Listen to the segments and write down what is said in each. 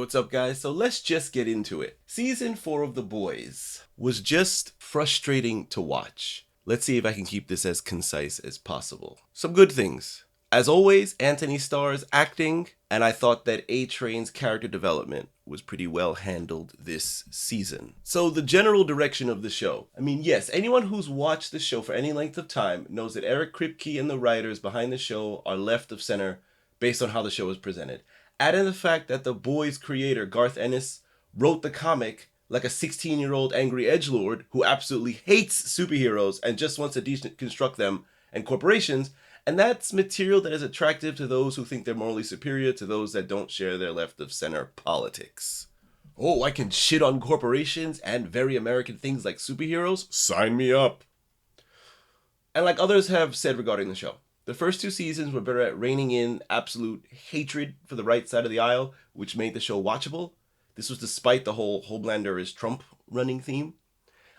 what's up guys? So let's just get into it. Season 4 of The Boys was just frustrating to watch. Let's see if I can keep this as concise as possible. Some good things. As always, Anthony Starr's acting, and I thought that A-Train's character development was pretty well handled this season. So the general direction of the show. I mean, yes, anyone who's watched the show for any length of time knows that Eric Kripke and the writers behind the show are left of center based on how the show is presented. Add in the fact that The Boys creator Garth Ennis wrote the comic like a 16-year-old angry edgelord who absolutely hates superheroes and just wants to deconstruct them and corporations, and that's material that is attractive to those who think they're morally superior to those that don't share their left-of-center politics. Oh, I can shit on corporations and very American things like superheroes? Sign me up. And like others have said regarding the show, the first 2 seasons were better at reining in absolute hatred for the right side of the aisle, which made the show watchable. This was despite the whole Homelander is Trump running theme.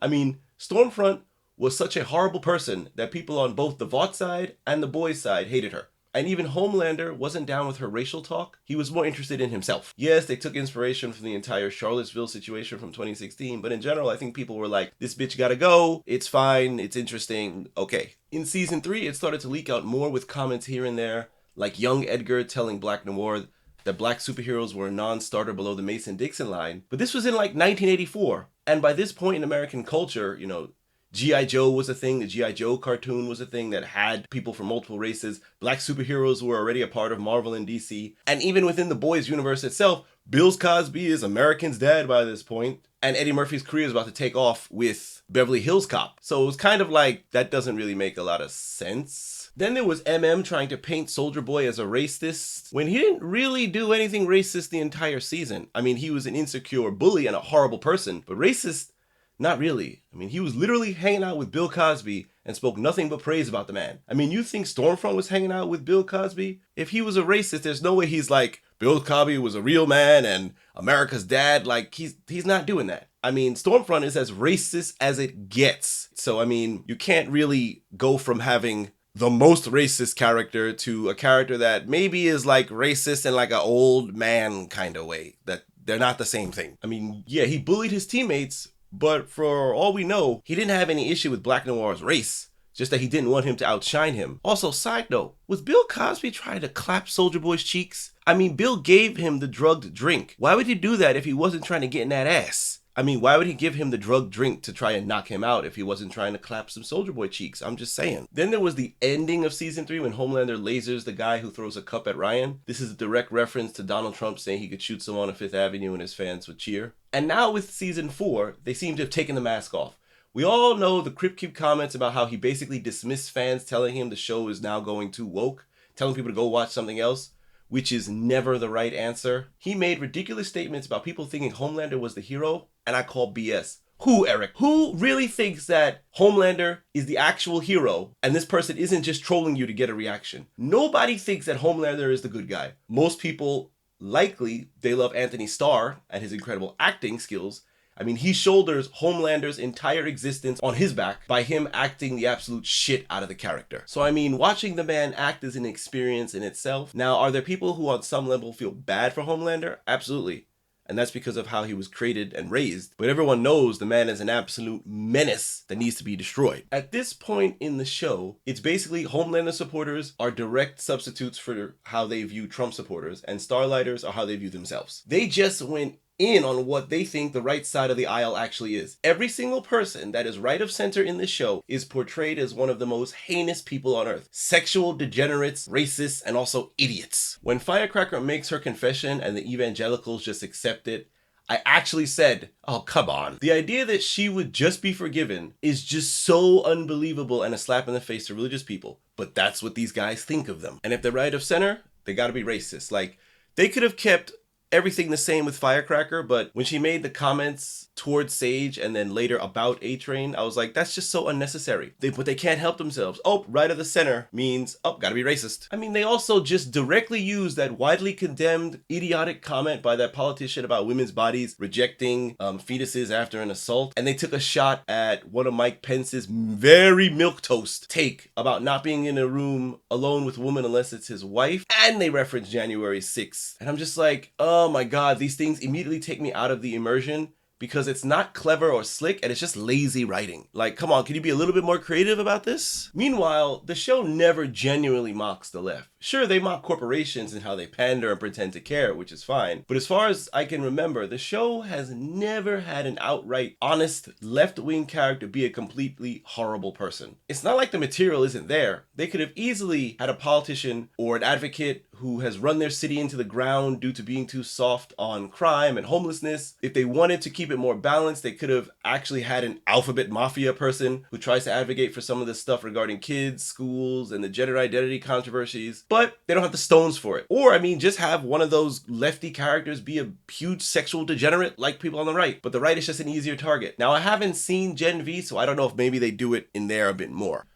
I mean, Stormfront was such a horrible person that people on both the Vought side and the Boys side hated her. And even Homelander wasn't down with her racial talk. He was more interested in himself. Yes, they took inspiration from the entire Charlottesville situation from 2016, but in general, I think people were like, this bitch gotta go, it's fine, it's interesting, okay. In season 3, it started to leak out more with comments here and there, like young Edgar telling Black Noir that black superheroes were a non-starter below the Mason-Dixon line. But this was in like 1984, and by this point in American culture, you know, G.I. Joe was a thing, the G.I. Joe cartoon was a thing that had people from multiple races. Black superheroes were already a part of Marvel and DC. And even within the Boys universe itself, Bill Cosby is American's dad by this point. And Eddie Murphy's career is about to take off with Beverly Hills Cop. So it was kind of like, that doesn't really make a lot of sense. Then there was MM trying to paint Soldier Boy as a racist when he didn't really do anything racist the entire season. I mean, he was an insecure bully and a horrible person, but racist, not really. I mean, he was literally hanging out with Bill Cosby and spoke nothing but praise about the man. I mean, you think Stormfront was hanging out with Bill Cosby? If he was a racist, there's no way he's like, Bill Cosby was a real man and America's dad. Like, he's not doing that. I mean, Stormfront is as racist as it gets. So, I mean, you can't really go from having the most racist character to a character that maybe is like racist in like an old man kind of way. That they're not the same thing. I mean, yeah, he bullied his teammates, but for all we know, he didn't have any issue with Black Noir's race, just that he didn't want him to outshine him. Also, side note, was Bill Cosby trying to clap Soldier Boy's cheeks? I mean, Bill gave him the drugged drink. Why would he do that if he wasn't trying to get in that ass? I mean, why would he give him the drugged drink to try and knock him out if he wasn't trying to clap some Soldier Boy cheeks? I'm just saying. Then there was the ending of season 3 when Homelander lasers the guy who throws a cup at Ryan. This is a direct reference to Donald Trump saying he could shoot someone on 5th Avenue and his fans would cheer. And now with season 4, they seem to have taken the mask off. We all know the Kripke comments about how he basically dismissed fans telling him the show is now going too woke, telling people to go watch something else, which is never the right answer. He made ridiculous statements about people thinking Homelander was the hero, and I call BS. Who, Eric? Who really thinks that Homelander is the actual hero and this person isn't just trolling you to get a reaction? Nobody thinks that Homelander is the good guy. Most people, likely, they love Anthony Starr and his incredible acting skills. I mean, he shoulders Homelander's entire existence on his back by him acting the absolute shit out of the character. So, I mean, watching the man act is an experience in itself. Now, are there people who on some level feel bad for Homelander? Absolutely. And that's because of how he was created and raised. But everyone knows the man is an absolute menace that needs to be destroyed. At this point in the show, it's basically Homelander supporters are direct substitutes for how they view Trump supporters, and Starlighters are how they view themselves. They just went in on what they think the right side of the aisle actually is. Every single person that is right of center in this show is portrayed as one of the most heinous people on earth. Sexual degenerates, racists, and also idiots. When Firecracker makes her confession and the evangelicals just accept it, I actually said, oh, come on. The idea that she would just be forgiven is just so unbelievable and a slap in the face to religious people. But that's what these guys think of them. And if they're right of center, they gotta be racist. Like, they could have kept everything the same with Firecracker, but when she made the comments towards Sage and then later about A-Train, I was like, that's just so unnecessary. But they can't help themselves. Oh, right of the center means, oh, gotta be racist. I mean, they also just directly used that widely condemned idiotic comment by that politician about women's bodies rejecting fetuses after an assault. And they took a shot at one of Mike Pence's very milquetoast take about not being in a room alone with a woman unless it's his wife. And they referenced January 6th. And I'm just like, oh my God, these things immediately take me out of the immersion, because it's not clever or slick and it's just lazy writing. Like, come on, can you be a little bit more creative about this? Meanwhile, the show never genuinely mocks the left. Sure, they mock corporations and how they pander and pretend to care, which is fine. But as far as I can remember, the show has never had an outright honest left-wing character be a completely horrible person. It's not like the material isn't there. They could have easily had a politician or an advocate who has run their city into the ground due to being too soft on crime and homelessness. If they wanted to keep it more balanced, they could have actually had an alphabet mafia person who tries to advocate for some of this stuff regarding kids, schools, and the gender identity controversies. But they don't have the stones for it. Or, I mean, just have one of those lefty characters be a huge sexual degenerate like people on the right. But the right is just an easier target. Now, I haven't seen Gen V, so I don't know if maybe they do it in there a bit more.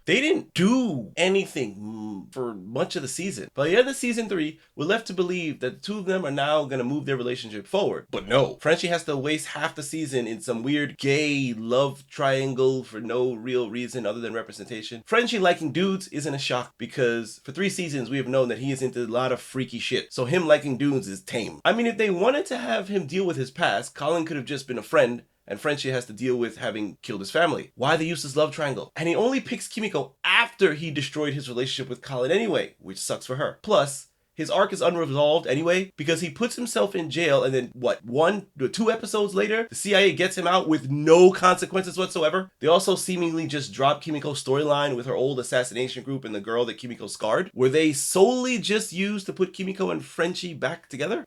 They didn't do anything for much of the season. By the end of season 3, we're left to believe that the two of them are now going to move their relationship forward. But no, Frenchie has to waste half the season in some weird gay love triangle for no real reason other than representation. Frenchie liking dudes isn't a shock, because for 3 seasons we have known that he is into a lot of freaky shit. So him liking dudes is tame. I mean, if they wanted to have him deal with his past, Colin could have just been a friend and Frenchie has to deal with having killed his family. Why the useless love triangle? And he only picks Kimiko after he destroyed his relationship with Colin anyway, which sucks for her. Plus, his arc is unresolved anyway, because he puts himself in jail and then, 2 episodes later, the CIA gets him out with no consequences whatsoever. They also seemingly just dropped Kimiko's storyline with her old assassination group and the girl that Kimiko scarred. Were they solely just used to put Kimiko and Frenchie back together?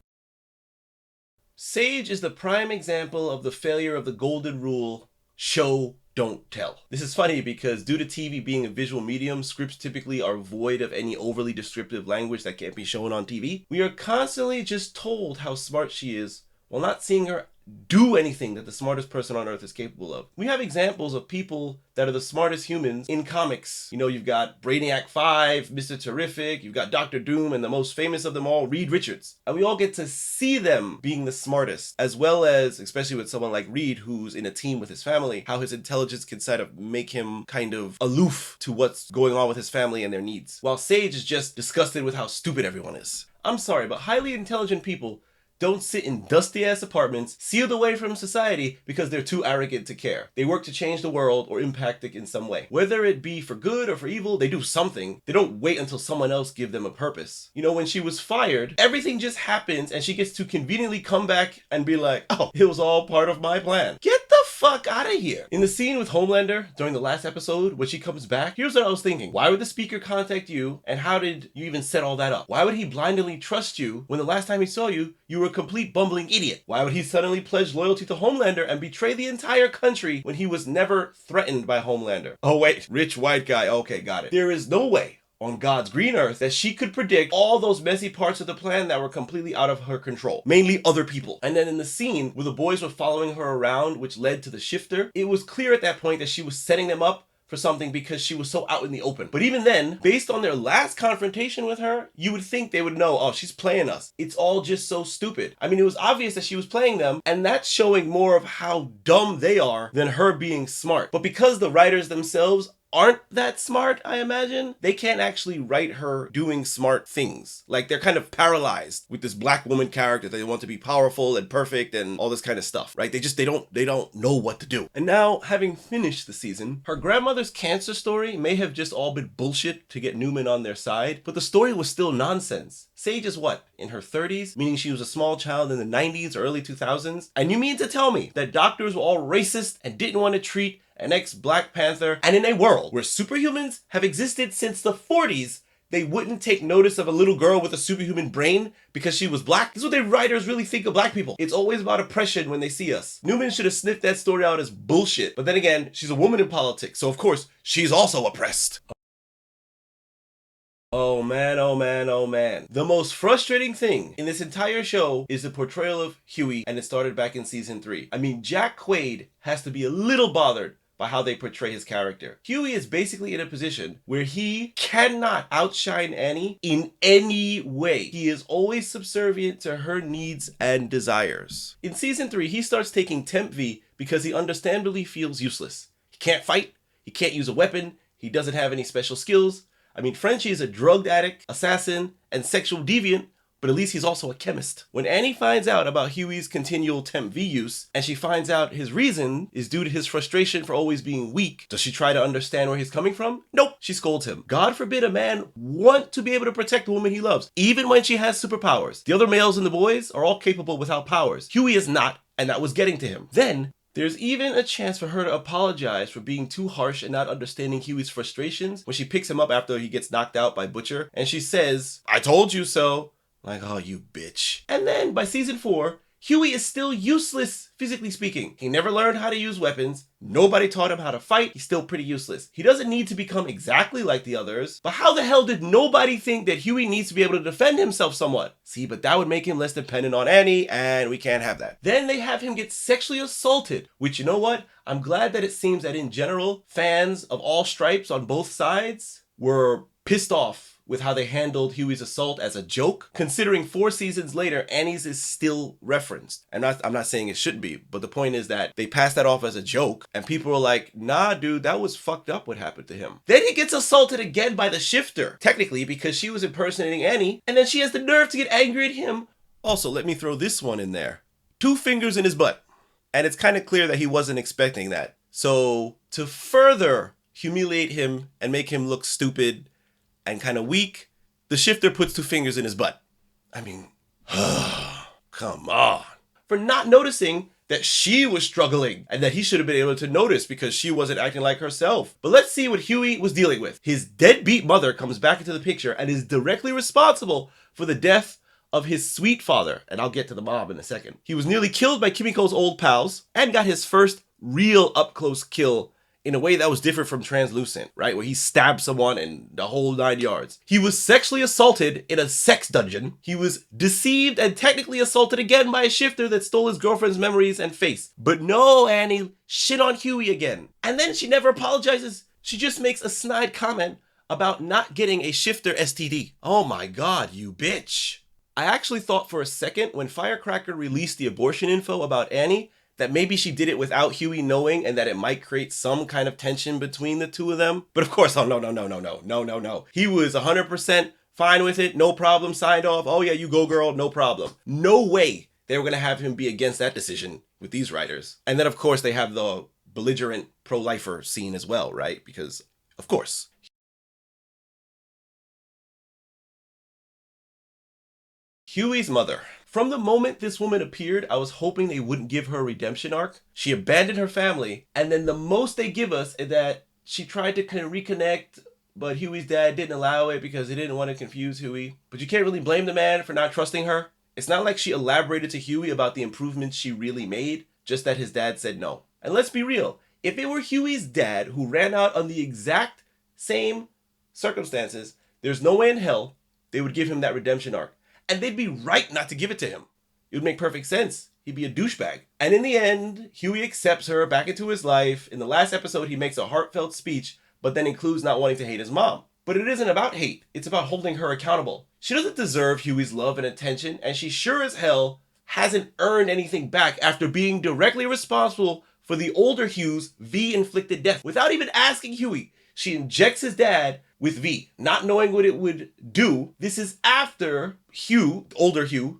Sage is the prime example of the failure of the golden rule, show, don't tell. This is funny because due to TV being a visual medium, scripts typically are void of any overly descriptive language that can't be shown on TV. We are constantly just told how smart she is while not seeing her do anything that the smartest person on earth is capable of. We have examples of people that are the smartest humans in comics. You know, you've got Brainiac 5, Mr. Terrific, you've got Doctor Doom, and the most famous of them all, Reed Richards. And we all get to see them being the smartest, as well as, especially with someone like Reed, who's in a team with his family, how his intelligence can sort of make him kind of aloof to what's going on with his family and their needs. While Sage is just disgusted with how stupid everyone is. I'm sorry, but highly intelligent people don't sit in dusty-ass apartments sealed away from society because they're too arrogant to care. They work to change the world or impact it in some way. Whether it be for good or for evil, they do something. They don't wait until someone else gives them a purpose. You know, when she was fired, everything just happens and she gets to conveniently come back and be like, oh, it was all part of my plan. Get the fuck out of here. In the scene with Homelander during the last episode, when she comes back, here's what I was thinking. Why would the speaker contact you, and how did you even set all that up? Why would he blindly trust you when the last time he saw you, you were a complete bumbling idiot? Why would he suddenly pledge loyalty to Homelander and betray the entire country when he was never threatened by Homelander? Oh wait, rich white guy, okay, got it. There is no way on God's green earth that she could predict all those messy parts of the plan that were completely out of her control, mainly other people. And then in the scene where the boys were following her around, which led to the shifter, it was clear at that point that she was setting them up for something because she was so out in the open. But even then, based on their last confrontation with her, you would think they would know, oh, she's playing us. It's all just so stupid. I mean, it was obvious that she was playing them, and that's showing more of how dumb they are than her being smart. But because the writers themselves aren't that smart, I imagine, they can't actually write her doing smart things. Like, they're kind of paralyzed with this black woman character. They want to be powerful and perfect and all this kind of stuff, right? They don't know what to do. And now, having finished the season, her grandmother's cancer story may have just all been bullshit to get Newman on their side, but the story was still nonsense. Sage is what, in her 30s? Meaning she was a small child in the 90s or early 2000s? And you mean to tell me that doctors were all racist and didn't want to treat an ex-Black Panther, and in a world where superhumans have existed since the 40s, they wouldn't take notice of a little girl with a superhuman brain because she was black? This is what the writers really think of black people. It's always about oppression when they see us. Newman should have sniffed that story out as bullshit. But then again, she's a woman in politics, so of course, she's also oppressed. Oh man, oh man, oh man. The most frustrating thing in this entire show is the portrayal of Hughie, and it started back in season 3. I mean, Jack Quaid has to be a little bothered by how they portray his character. Hughie is basically in a position where he cannot outshine Annie in any way. He is always subservient to her needs and desires. In season 3, he starts taking Temp V because he understandably feels useless. He can't fight, he can't use a weapon, he doesn't have any special skills. I mean, Frenchie is a drug addict, assassin, and sexual deviant, but at least he's also a chemist. When Annie finds out about Hughie's continual Temp V use, and she finds out his reason is due to his frustration for always being weak, does she try to understand where he's coming from? Nope, she scolds him. God forbid a man want to be able to protect the woman he loves, even when she has superpowers. The other males in the boys are all capable without powers. Hughie is not, and that was getting to him. Then, there's even a chance for her to apologize for being too harsh and not understanding Hughie's frustrations when she picks him up after he gets knocked out by Butcher, and she says, "I told you so." Like, oh, you bitch. And then by season 4, Hughie is still useless, physically speaking. He never learned how to use weapons. Nobody taught him how to fight. He's still pretty useless. He doesn't need to become exactly like the others. But how the hell did nobody think that Hughie needs to be able to defend himself somewhat? See, but that would make him less dependent on Annie, and we can't have that. Then they have him get sexually assaulted, which, you know what? I'm glad that it seems that in general, fans of all stripes on both sides were pissed off with how they handled Hughie's assault as a joke, considering 4 seasons later, Annie's is still referenced. And I'm not saying it shouldn't be, but the point is that they passed that off as a joke, and people were like, nah, dude, that was fucked up what happened to him. Then he gets assaulted again by the shifter, technically because she was impersonating Annie, and then she has the nerve to get angry at him. Also, let me throw this one in there. 2 fingers in his butt. And it's kind of clear that he wasn't expecting that. So, to further humiliate him and make him look stupid and kind of weak, the shifter puts 2 fingers in his butt. I mean, come on. For not noticing that she was struggling and that he should have been able to notice because she wasn't acting like herself. But let's see what Hughie was dealing with. His deadbeat mother comes back into the picture and is directly responsible for the death of his sweet father. And I'll get to the mom in a second. He was nearly killed by Kimiko's old pals and got his first real up-close kill in a way that was different from Translucent, right? Where he stabbed someone and the whole 9 yards. He was sexually assaulted in a sex dungeon. He was deceived and technically assaulted again by a shifter that stole his girlfriend's memories and face. But no, Annie, shit on Hughie again. And then she never apologizes. She just makes a snide comment about not getting a shifter STD. Oh my God, you bitch. I actually thought for a second when Firecracker released the abortion info about Annie that maybe she did it without Hughie knowing and that it might create some kind of tension between the two of them. But of course, oh no. He was 100% fine with it, no problem, signed off. Oh yeah, you go girl, no problem. No way they were going to have him be against that decision with these writers. And then of course they have the belligerent pro-lifer scene as well, right? Because of course. Hughie's mother. From the moment this woman appeared, I was hoping they wouldn't give her a redemption arc. She abandoned her family, and then the most they give us is that she tried to reconnect, but Hughie's dad didn't allow it because he didn't want to confuse Hughie. But you can't really blame the man for not trusting her. It's not like she elaborated to Hughie about the improvements she really made, just that his dad said no. And let's be real, if it were Hughie's dad who ran out on the exact same circumstances, there's no way in hell they would give him that redemption arc. And they'd be right not to give it to him. It would make perfect sense. He'd be a douchebag. And in the end, Hughie accepts her back into his life. In the last episode, he makes a heartfelt speech, but then includes not wanting to hate his mom. But it isn't about hate. It's about holding her accountable. She doesn't deserve Hughie's love and attention, and she sure as hell hasn't earned anything back after being directly responsible for the older Hugh's V-inflicted death. Without even asking Hughie, she injects his dad with V, not knowing what it would do. This is after Hugh, older Hugh,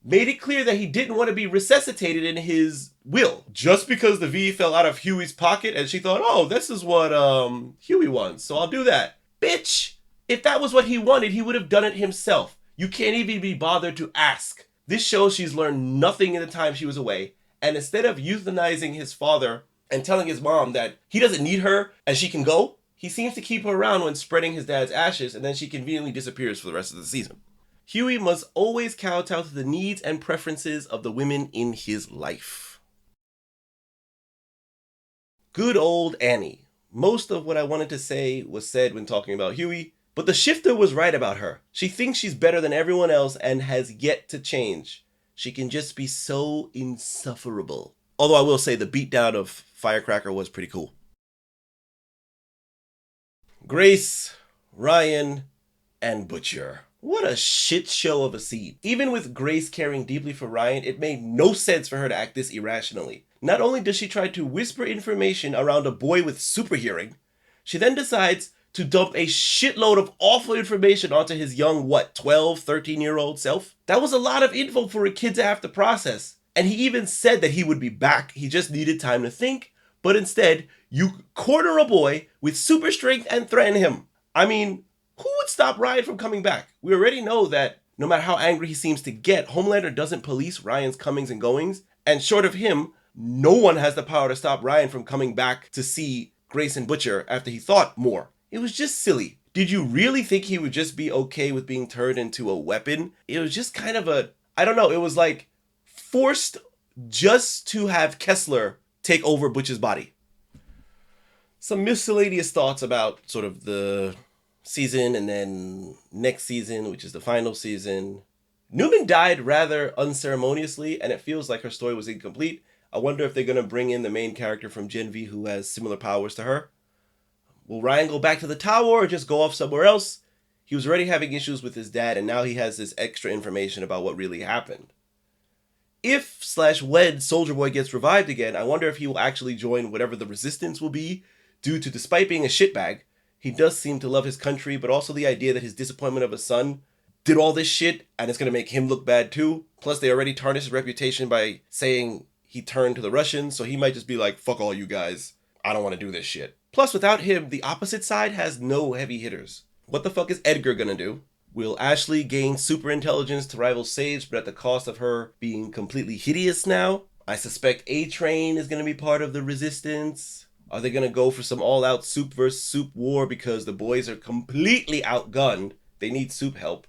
made it clear that he didn't want to be resuscitated in his will. Just because the V fell out of Hughie's pocket and she thought, oh, this is what Hughie wants, so I'll do that. Bitch, if that was what he wanted, he would have done it himself. You can't even be bothered to ask. This shows she's learned nothing in the time she was away, and instead of euthanizing his father and telling his mom that he doesn't need her and she can go, he seems to keep her around when spreading his dad's ashes, and then she conveniently disappears for the rest of the season. Hughie must always kowtow to the needs and preferences of the women in his life. Good old Annie. Most of what I wanted to say was said when talking about Hughie. But the shifter was right about her. She thinks she's better than everyone else and has yet to change. She can just be so insufferable. Although I will say the beatdown of Firecracker was pretty cool. Grace, Ryan, and Butcher. What a shit show of a scene. Even with Grace caring deeply for Ryan, it made no sense for her to act this irrationally. Not only does she try to whisper information around a boy with super hearing, she then decides to dump a shitload of awful information onto his young, 12, 13-year-old self. That was a lot of info for a kid to have to process. And he even said that he would be back. He just needed time to think. But instead, you corner a boy with super strength and threaten him. I mean, who would stop Ryan from coming back? We already know that no matter how angry he seems to get, Homelander doesn't police Ryan's comings and goings. And short of him, no one has the power to stop Ryan from coming back to see Grace and Butcher after he thought more. It was just silly. Did you really think he would just be okay with being turned into a weapon? It was just kind of I don't know, it was like forced just to have Kessler take over Butcher's body. Some miscellaneous thoughts about sort of the season and then next season, which is the final season. Newman died rather unceremoniously, and it feels like her story was incomplete. I wonder if they're going to bring in the main character from Gen V who has similar powers to her. Will Ryan go back to the tower or just go off somewhere else? He was already having issues with his dad, and now he has this extra information about what really happened. If/when Soldier Boy gets revived again, I wonder if he will actually join whatever the resistance will be, due to, despite being a shitbag, he does seem to love his country, but also the idea that his disappointment of a son did all this shit, and it's going to make him look bad too. Plus, they already tarnished his reputation by saying he turned to the Russians, so he might just be like, fuck all you guys, I don't want to do this shit. Plus, without him, the opposite side has no heavy hitters. What the fuck is Edgar gonna do? Will Ashley gain super intelligence to rival Sage, but at the cost of her being completely hideous now? I suspect A-Train is gonna be part of the resistance. Are they gonna go for some all-out soup versus soup war because the boys are completely outgunned? They need soup help.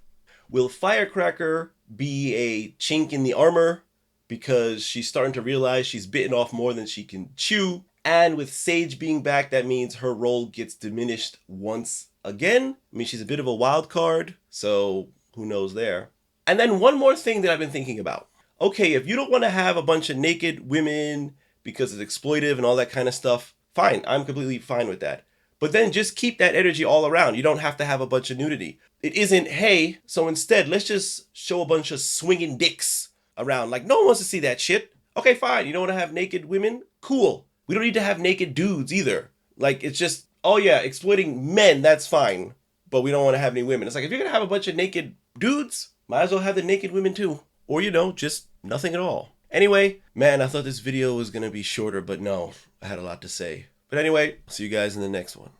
Will Firecracker be a chink in the armor because she's starting to realize she's bitten off more than she can chew? And with Sage being back, that means her role gets diminished once again. I mean, she's a bit of a wild card, so who knows there. And then one more thing that I've been thinking about. Okay, if you don't want to have a bunch of naked women because it's exploitive and all that kind of stuff, fine, I'm completely fine with that. But then just keep that energy all around. You don't have to have a bunch of nudity. It isn't, hey, so instead, let's just show a bunch of swinging dicks around. Like, no one wants to see that shit. Okay, fine, you don't want to have naked women? Cool. We don't need to have naked dudes either. Like, it's just, oh yeah, exploiting men, that's fine. But we don't want to have any women. It's like, if you're going to have a bunch of naked dudes, might as well have the naked women too. Or, just nothing at all. Anyway, man, I thought this video was going to be shorter, but no, I had a lot to say. But anyway, see you guys in the next one.